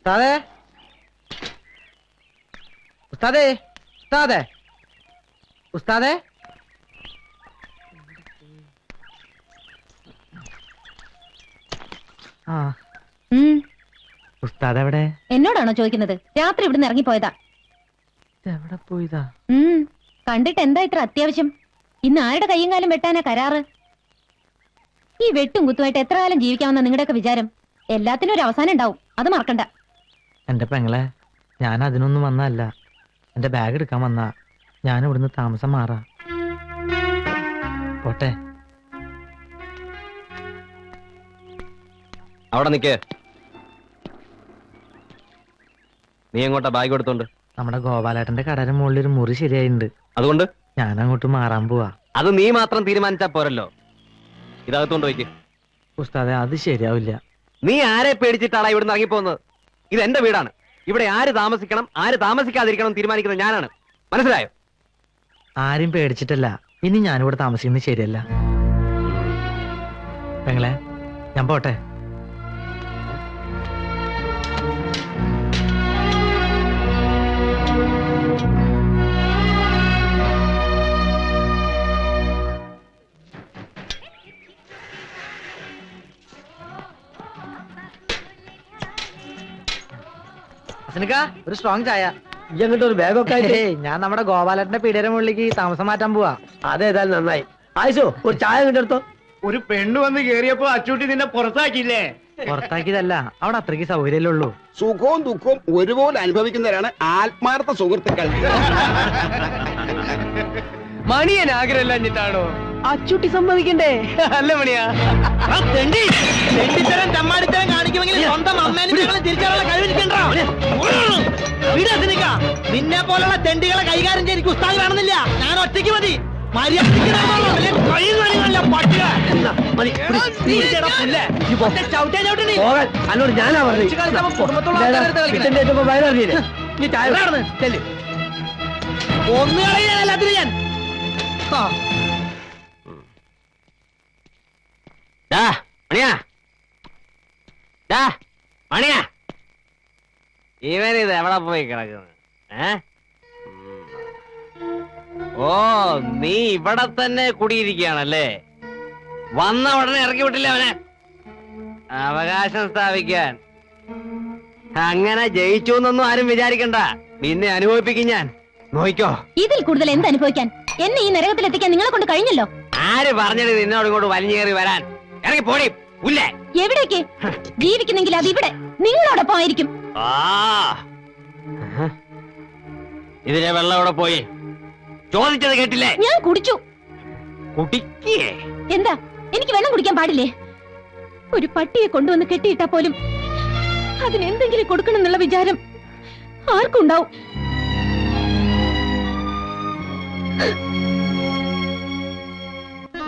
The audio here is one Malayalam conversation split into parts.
ഉസ്താദേ ഉസ്താദേ ഉസ്താദേ ഉസ്താദേ ആ ഉസ്താദ് എവിടെ? എന്നോടാണോ ചോദിക്കുന്നത്? രാത്രി ഇവിടുന്ന് ഇറങ്ങിപ്പോയതാ. എവിടെ പോയതാ? കണ്ടിട്ട് എന്താ ഇത്ര അത്യാവശ്യം? ഇന്ന് ആരുടെ കയ്യും കാലം വെട്ടാനാ കരാറ്? ഈ വെട്ടും കുത്തുമായിട്ട് എത്ര കാലം ജീവിക്കാമെന്ന നിങ്ങളുടെയൊക്കെ വിചാരം? എല്ലാത്തിനും ഒരു അവസാനം ഉണ്ടാവും, അത് മറക്കണ്ട. എന്റെ പെങ്ങളെ, ഞാൻ അതിനൊന്നും വന്നല്ല. എന്റെ ബാഗ് എടുക്കാൻ വന്നാ. ഞാൻ ഇവിടുന്ന് താമസം മാറാ. പോട്ടെ. അവിടെ നിക്കേ. നീ എങ്ങോട്ടാ ബാഗ് കൊടുത്തോണ്ട്? നമ്മുടെ ഗോപാലേട്ടന്റെ കടയുടെ മുകളിൽ ഒരു മുറി ശരിയായിട്ടുണ്ട്. അതുകൊണ്ട് ഞാൻ അങ്ങോട്ട് മാറാൻ പോവാ. അത് നീ മാത്രം തീരുമാനിച്ചാ പോരല്ലോ. ഇതകത്തോണ്ട് വയ്ക്ക്. ഉസ്താദെ, അത് ശരിയാവില്ല. നീ ആരെ പേടിച്ചിട്ടാണ് ഇവിടുന്ന് ഇറങ്ങിപ്പോകുന്നത്? ഇത് എന്റെ വീടാണ്. ഇവിടെ ആര് താമസിക്കണം ആര് താമസിക്കാതിരിക്കണം തീരുമാനിക്കുന്നത് ഞാനാണ്. മനസ്സിലായോ? ആരും പേടിച്ചിട്ടല്ല. ഇനി ഞാനിവിടെ താമസിക്കുന്നത് ശരിയല്ല. പെങ്ങളെ, ഞാൻ പോട്ടെ. ഒരു സ്ട്രോങ് ചായ. ഇങ്ങോട്ട് ഒരു ബാഗൊക്കെ ആയിട്ട്. ഞാൻ നമ്മുടെ ഗോപാലന്റെ പീടിയുടെ മുകളിലേക്ക് താമസം മാറ്റാൻ പോവാ. അതേതായാലും നന്നായി. ആയിഷോ, ഒരു ചായ കിട്ടെടുത്തോ. ഒരു പെണ്ണ് വന്ന് കേറിയപ്പോ അച്ചൂട്ടി നിന്നെ പുറത്താക്കിയില്ലേ? പുറത്താക്കിയതല്ല, അവിടെ അത്രയ്ക്ക് സൗകര്യമല്ലേ ഉള്ളൂ. സുഖവും ദുഃഖവും ഒരുപോലെ അനുഭവിക്കുന്നവരാണ് ആത്മാർത്ഥ സുഹൃത്തുക്കൾ. മണിയൻ ആഗ്രഹമില്ലാഞ്ഞിട്ടാണോ? അച്ചൂട്ടി സമ്മതിക്കണ്ടേ? അല്ല മണിയാ, തെണ്ടിത്തരം ചമ്മാടിത്തരം കാണിക്കുമെങ്കിൽ സ്വന്തം അമ്മേനും തിരിച്ചറിയാനുള്ള കഴിവിരിക്കണ്ടോ? നിന്നെ പോലുള്ള തെണ്ടികളെ കൈകാര്യം ചെയ്ത് ഉസ്താദ് കാണുന്നില്ല. ഞാൻ ഒറ്റയ്ക്ക് മതി. അന്നോട് ഞാനാ പറഞ്ഞു. ഒന്ന് കളയാനല്ല അതിന് ഞാൻ. മണിയാ, ഇവനിത് എവിടെ പോയി കിടക്കുന്നത്? ഓ, നീ ഇവിടെ തന്നെ കുടിയിരിക്കുകയാണല്ലേ? വന്ന ഉടനെ ഇറക്കി വിട്ടില്ല അവനെ. അവകാശം സ്ഥാപിക്കാൻ. അങ്ങനെ ജയിച്ചു എന്നൊന്നും ആരും വിചാരിക്കണ്ട. നിന്നെ അനുഭവിപ്പിക്കും ഞാൻ. നോയിക്കോ. ഇതിൽ കൂടുതൽ എന്ത് അനുഭവിക്കാൻ? എന്നെ ഈ നരകത്തിൽ എത്തിക്കാൻ നിങ്ങളെ കൊണ്ട് കഴിഞ്ഞല്ലോ. ആര് പറഞ്ഞത് നിന്നോട് ഇങ്ങോട്ട് വലിഞ്ഞു കയറി വരാൻ? ഇറങ്ങി പോടി ഉല്ലേ. എവിടേക്ക്? ജീവിക്കുന്നെങ്കിൽ അത് ഇവിടെ നിങ്ങളോടൊപ്പം ആയിരിക്കും. ഇതിലെ വെള്ളം ഇവിടെ പോയി. ചോദിച്ചത് കേട്ടില്ലേ? ഞാൻ കുടിച്ചു. കുടിക്കേ? എന്താ, എനിക്ക് വെള്ളം കുടിക്കാൻ പാടില്ലേ? ഒരു പട്ടിയെ കൊണ്ടുവന്ന് കെട്ടിയിട്ടാ പോലും അതിനെന്തെങ്കിലും കൊടുക്കണം എന്നുള്ള വിചാരം ആർക്കുണ്ടാവും?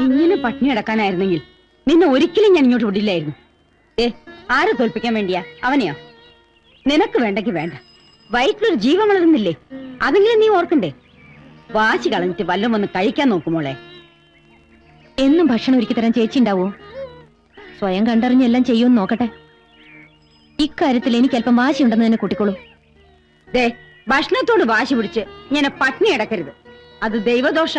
ഇങ്ങനെ പട്ടിണി അടക്കാനായിരുന്നെങ്കിൽ നിന്നെ ഒരിക്കലും ഞാൻ ഇങ്ങോട്ട് വിടില്ലായിരുന്നു. ആരെ തോൽപ്പിക്കാൻ വേണ്ടിയാ? അവനെയോ? നിനക്ക് വേണ്ടെങ്കി വേണ്ട. വയറ്റിലൊരു ജീവൻ വളരുന്നില്ലേ? അതെങ്കിലും നീ ഓർക്കണ്ടേ? വാശി കളഞ്ഞിട്ട് വല്ലതും ഒന്ന് കഴിക്കാൻ നോക്കുമോളെ. എന്നും ഭക്ഷണം ഒരുക്കി തരാൻ ചേച്ചി ഉണ്ടാവോ? സ്വയം കണ്ടറിഞ്ഞെല്ലാം ചെയ്യുമെന്ന് നോക്കട്ടെ. ഇക്കാര്യത്തിൽ എനിക്ക് അല്പം വാശി ഉണ്ടെന്ന് തന്നെ കൂട്ടിക്കോളൂ. ഭക്ഷണത്തോട് വാശി പിടിച്ച് ഇങ്ങനെ പട്ടിണി അടക്കരുത്. അത് ദൈവദോഷ.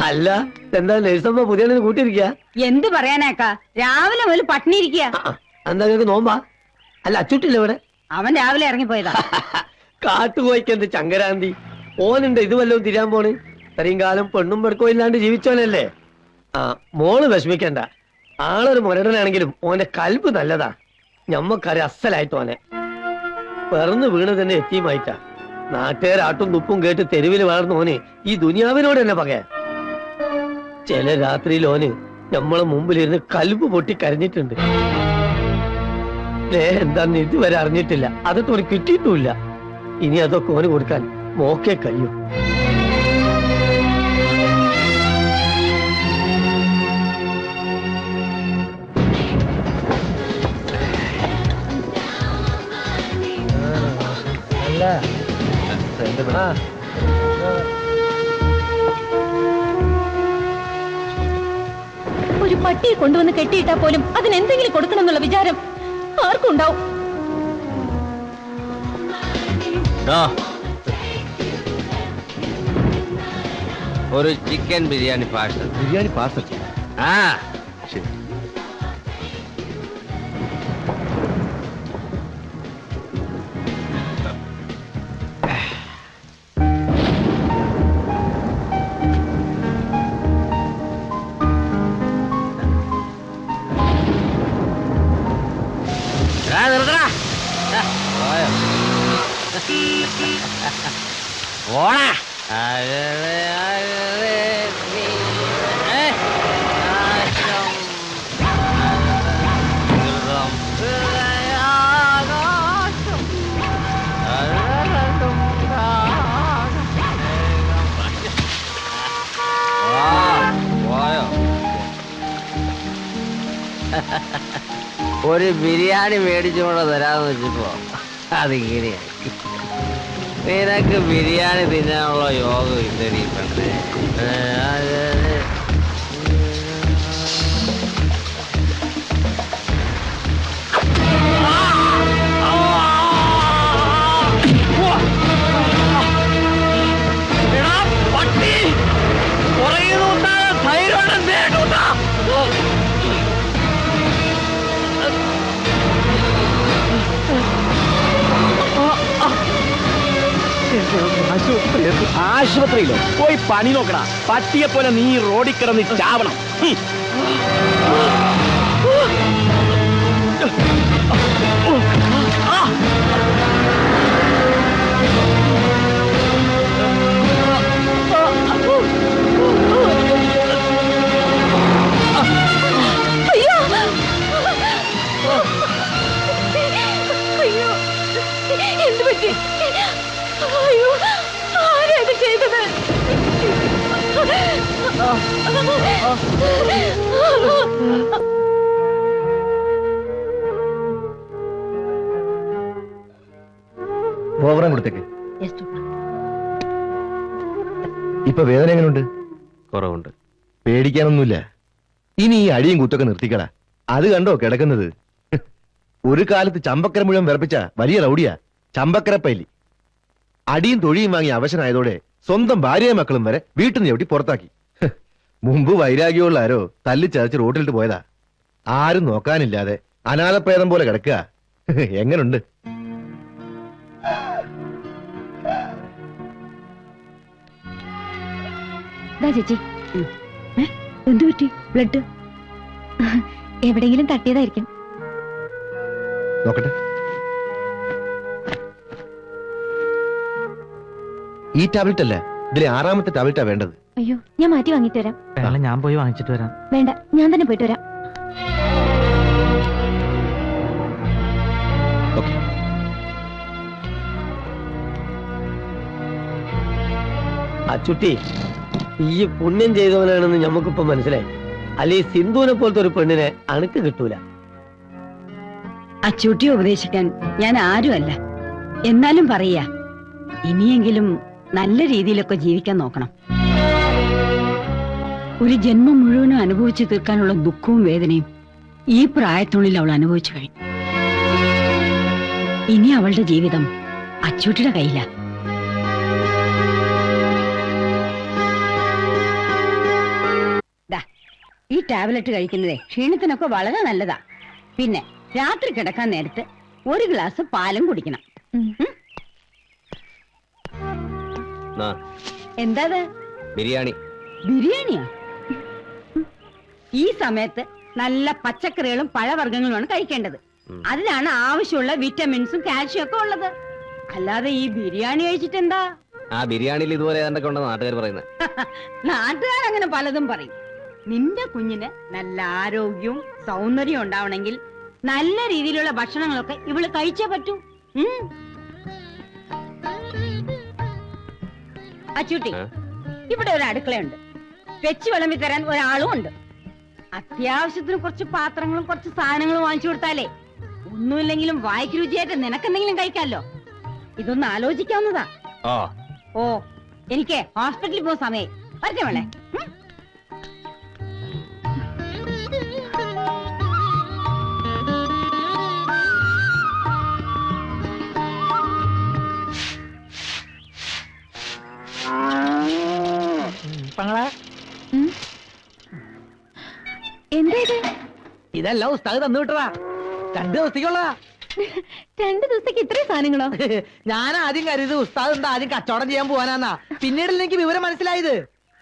അല്ല, എന്താ നഴ്സമ്മ പുതിയ കൂട്ടിയിരിക്കുക? എന്ത് പറയാനാക്കാ, രാവിലെ മുതൽ പട്ടിണി ഇരിക്കുക. എന്താ നിങ്ങൾക്ക് നോമ്പാ? അല്ല, അച്ചൂട്ടില്ല ഇവിടെ? അവൻ രാവിലെ ഇറങ്ങിപ്പോയതാ. കാട്ടുപോയിക്കെന്ത് ചങ്കരാന്തി. ഓനുണ്ട് ഇത് വല്ലതും തിരിയാൻ പോണ്. ഇത്രയും കാലം പെണ്ണും പെടുക്കോ ഇല്ലാണ്ട് ജീവിച്ചോനല്ലേ. മോള് വിഷമിക്കണ്ട. ആളൊരു മുരടനാണെങ്കിലും ഓന്റെ കൽബ് നല്ലതാ. ഞമ്മക്കറി അസലായിട്ട് ഓനെ. പിറന്നു വീണ് തന്നെ എത്തിയുമായിട്ടാ. നാട്ടുകാരാട്ടും തുപ്പും കേട്ട് തെരുവിൽ വളർന്ന ഓന് ഈ ദുനിയാവിനോട് തന്നെ പകയാ. ചില രാത്രിയിൽ ഓന് നമ്മളെ മുമ്പിലിരുന്ന് കൽബ് പൊട്ടി കരഞ്ഞിട്ടുണ്ട്. എന്താന്ന് ഇതുവരെ അറിഞ്ഞിട്ടില്ല. അതൊക്കെ ഓന് കിട്ടിയിട്ടുമില്ല. ഇനി അതൊക്കെ ഓന് കൊടുക്കാൻ മോക്കേ കഴിയും. ഒരു പട്ടിയെ കൊണ്ടുവന്ന് കെട്ടിയിട്ടാ പോലും അതിനെന്തെങ്കിലും കൊടുക്കണം എന്നുള്ള വിചാരം ആർക്കും ഉണ്ടാവും. ഒരു chicken biryani parcel. Biryani parcel. ആ ശരി. നിർത്തടാ. ഓടാ. ഒരു ബിരിയാണി മേടിച്ചുകൊണ്ട് തരാന്ന് വെച്ചപ്പോ അതിങ്ങനെയായി. നിനക്ക് ബിരിയാണി തിന്നാനുള്ള യോഗം ഇല്ലടി പെണ്ണേ. ആശുപത്രിയിലോ പോയി പണി നോക്കണ. പട്ടിയെ പോലെ നീ റോഡിൽ കിടന്ന് ചാവണം. എന്ത് പറ്റി? അയ്യോ, ആരാ ഇത് ചെയ്തത്? ഓവറാൻ കൊടുത്തേക്ക്. ഇപ്പൊ വേദന എങ്ങനെയുണ്ട്? കുറവുണ്ട്. പേടിക്കാനൊന്നുമില്ല. ഇനി ഈ അടിയും കുത്തൊക്കെ നിർത്തിക്കടാ. അത് കണ്ടോ കിടക്കുന്നത്? ഒരു കാലത്ത് ചമ്പക്കര മുഴുവൻ വിറപ്പിച്ച വലിയ റൗഡിയാ ചമ്പക്കരപ്പല്ലി. അടിയും തൊഴിയും വാങ്ങി അവശനായതോടെ സ്വന്തം ഭാര്യയും മക്കളും വരെ വീട്ടിൽ നിന്ന് ചവിട്ടി പുറത്താക്കി. മുമ്പ് വൈരാഗ്യമുള്ള ആരോ തല്ലിച്ചതച്ച് റോട്ടിലിട്ട് പോയതാ. ആരും നോക്കാനില്ലാതെ അനാഥപ്രേതം പോലെ കിടക്കുക. എങ്ങനുണ്ട്? ചേച്ചി, എന്തു പറ്റി? ബ്ലഡ് എവിടെയെങ്കിലും തട്ടിയതായിരിക്കും. നോക്കട്ടെ. ഈ ടാബ്ലറ്റ് അല്ല, ഇതിലെ 6ാമത്തെ ടാബ്ലറ്റാ വേണ്ടത്. അയ്യോ, ഞാൻ മാറ്റി വാങ്ങിട്ട് വരാം. പെങ്ങളെ ഞാൻ പോയി വാങ്ങിച്ചിട്ട് വരാം. വേണ്ട, ഞാൻ തന്നെ പോയിട്ട് വരാം. ഓക്കെ. അച്ചുട്ടി, ഈ പുണ്യം ചെയ്തവനാണെന്ന് ഞമ്മക്കിപ്പോ മനസ്സിലായി. അല്ലെ സിന്ധുവിനെ പോലത്തെ ഒരു പെണ്ണിനെ അണുക്ക് കിട്ടൂല. അച്ചൂട്ടിയെ ഉപദേശിക്കാൻ ഞാൻ ആരുമല്ല. എന്നാലും പറയാ, ഇനിയെങ്കിലും നല്ല രീതിയിലൊക്കെ ജീവിക്കാൻ നോക്കണം. ഒരു ജന്മം മുഴുവനും അനുഭവിച്ചു തീർക്കാനുള്ള ദുഃഖവും വേദനയും ഈ പ്രായത്തുള്ളിൽ അവൾ അനുഭവിച്ചു കഴിഞ്ഞു. ഇനി അവളുടെ ജീവിതം അച്ചൂട്ടിയുടെ കയ്യിലാ. ഈ ടാബ്ലറ്റ് കഴിക്കുന്നതേ ക്ഷീണത്തിനൊക്കെ വളരെ നല്ലതാ. പിന്നെ രാത്രി കിടക്കാൻ നേരത്ത് ഒരു ഗ്ലാസ് പാലും കുടിക്കണം. എന്താ ബിരിയാണി? ബിരിയാണിയാ? ഈ സമയത്ത് നല്ല പച്ചക്കറികളും പഴവർഗ്ഗങ്ങളുമാണ് കഴിക്കേണ്ടത്. അതിലാണ് ആവശ്യമുള്ള വിറ്റമിൻസും കാൽഷ്യം ഒക്കെ ഉള്ളത്. അല്ലാതെ ഈ ബിരിയാണി കഴിച്ചിട്ട് എന്താ? ആ ബിരിയാണിയിൽ ഇതുപോലെ ഏതാണ്ടൊക്കെ ഉണ്ടെന്ന് നാട്ടുകാർ പറയുന്നത്. നാട്ടുകാരങ്ങനെ പലതും പറയും. നിന്റെ കുഞ്ഞിന് നല്ല ആരോഗ്യവും സൗന്ദര്യവും ഉണ്ടാവണമെങ്കിൽ നല്ല രീതിയിലുള്ള ഭക്ഷണങ്ങളൊക്കെ ഇവള് കഴിച്ചേ പറ്റൂ. അച്ചൂട്ടി, ഇവിടെ ഒരു അടുക്കളയുണ്ട്. വെച്ച് വിളമ്പി തരാൻ ഒരാളും ഉണ്ട്. അത്യാവശ്യത്തിന് കുറച്ച് പാത്രങ്ങളും കുറച്ച് സാധനങ്ങളും വാങ്ങിച്ചു കൊടുത്താലേ ഒന്നുമില്ലെങ്കിലും വായിക്ക് രുചിയായിട്ട് നിനക്കെന്തെങ്കിലും കഴിക്കാമല്ലോ. ഇതൊന്ന് ആലോചിക്കാവുന്നതാ. ഓ, എനിക്ക് ഹോസ്പിറ്റലിൽ പോകുന്ന സമയം വരട്ടെ വേളെ. എന്താ ഇത്? ഇതല്ല ഉസ്താദ് തന്നു വിട്ടതാ, 2 ദിവസത്തേക്കുള്ളതാ. 2 ദിവസത്തേക്ക് ഇത്രയും സാധനങ്ങളോ? ഞാൻ ആദ്യം കരുത് ഉസ്താദ് എന്താ ആദ്യം കച്ചവടം ചെയ്യാൻ പോവാനാന്നാ. പിന്നീട് എനിക്ക് വിവരം മനസ്സിലായത്.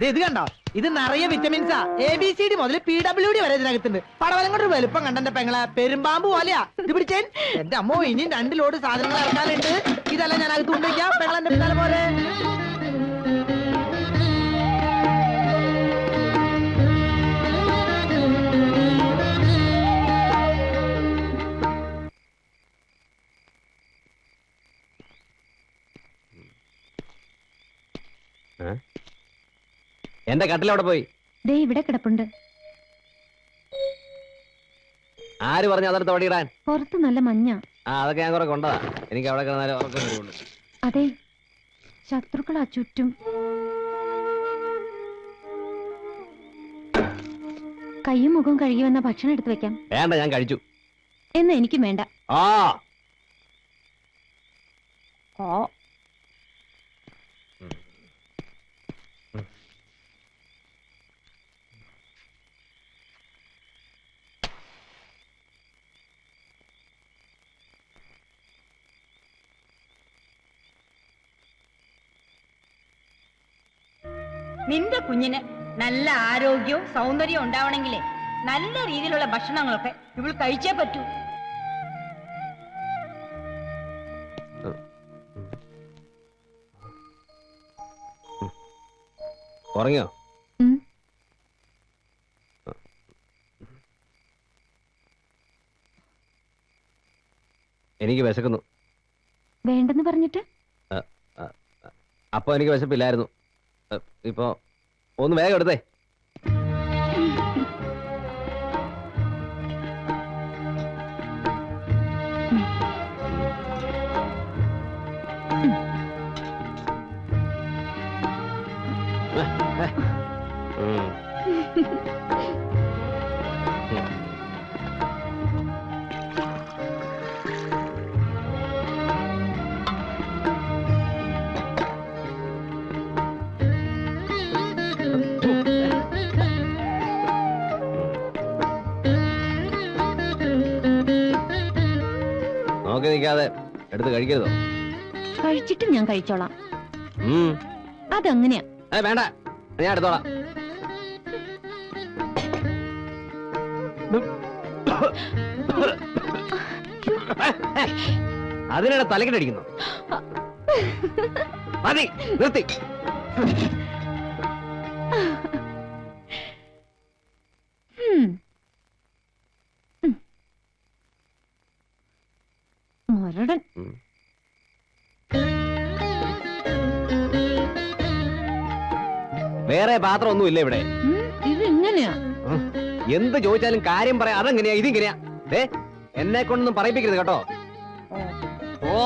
ഇത് കണ്ടോ, ഇത് നിറയെ വിറ്റമിൻസാ. ABCD മുതൽ PWD വരെ ഇതിനകത്തുണ്ട്. പടവലം കൊണ്ട് വലുപ്പം കണ്ടെന്റെ പെങ്ങളെ പെരുമ്പാമ്പ് പോലെയാ. ഇത് പിടിച്ചേൻ എന്റെ അമ്മോ, ഇനിയും 2 ലോഡ് സാധനങ്ങൾ ഇറക്കാനുണ്ട്. ഇതെല്ലാം ഞാൻ അകത്ത് കൊണ്ടുവയ്ക്കാം. പെങ്ങളെന്റെ പിന്നാലെ പോലെ. എന്റെ കട്ടിലവിടെ പോയി. ദേ ഇവിടെ കിടപ്പുണ്ട്. ആര് പറഞ്ഞു അതെടുത്ത് ഓടിയിടാൻ? പുറത്ത് നല്ല മഞ്ഞ. അതൊക്കെ ഞാൻ കുറെ കൊണ്ടതാ. എനിക്ക് അവിടെ കിടന്നാലും ഉറക്കം വരുള്ളൂ. അതെ, ശത്രുക്കളാ ചുറ്റും. കയ്യും മുഖവും കഴുകി വന്ന ഭക്ഷണം എടുത്തു വെക്കാം. വേണ്ട, ഞാൻ കഴിച്ചു. എന്നാ എനിക്കും വേണ്ട. ആ നിന്റെ കുഞ്ഞിന് നല്ല ആരോഗ്യവും സൗന്ദര്യവും ഉണ്ടാവണമെങ്കിലേ നല്ല രീതിയിലുള്ള ഭക്ഷണങ്ങളൊക്കെ ഇവൾ കഴിച്ചേ പറ്റൂ. ഉറങ്ങിയോ? ഉം. എനിക്ക് വിശക്കുന്നു. വേണ്ടെന്ന് പറഞ്ഞിട്ട് അപ്പൊ എനിക്ക് വിശപ്പില്ലായിരുന്നു. ഇപ്പൊ ഒന്ന് വേഗം എടുത്തേ. നോക്കി നിൽക്കാതെ എടുത്ത് കഴിക്കരുതോ? കഴിച്ചിട്ട് ഞാൻ കഴിച്ചോളാം. ഉം. അതങ്ങനെയാ. വേണ്ട, ഞാൻ എടുത്തോളാം. അതിനിടെ തലക്കിട്ടടിക്കുന്നു. മതി, നിർത്തി. മരടൻ. വേറെ പാത്രം ഒന്നുമില്ല ഇവിടെ. ഇത് ഇങ്ങനെയാ. എന്ത് ചോദിച്ചാലും കാര്യം പറയാം. അതെങ്ങനെയാ ഇതിങ്ങനെയാ? എന്നെ കൊണ്ടൊന്നും പറയിപ്പിക്കരുത് കേട്ടോ. ഓ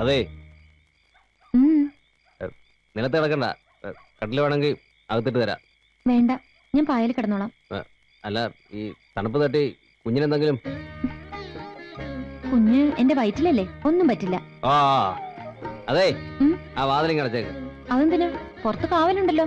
അതെ, നിലത്ത് കിടക്കണ്ട. കട്ടില് വേണമെങ്കിൽ അകത്തിട്ട് തരാം. വേണ്ട, ഞാൻ പായൽ കിടന്നോളാം. അല്ല, ഈ തണുപ്പ് തട്ടി കുഞ്ഞിനെന്തെങ്കിലും? കുഞ്ഞ് എന്റെ വയറ്റിലല്ലേ, ഒന്നും പറ്റില്ല. ആ അതെ, ആ വാതിലും കിടച്ചേക്ക്. അതെന്തിനാ? പുറത്ത് കാവലുണ്ടല്ലോ.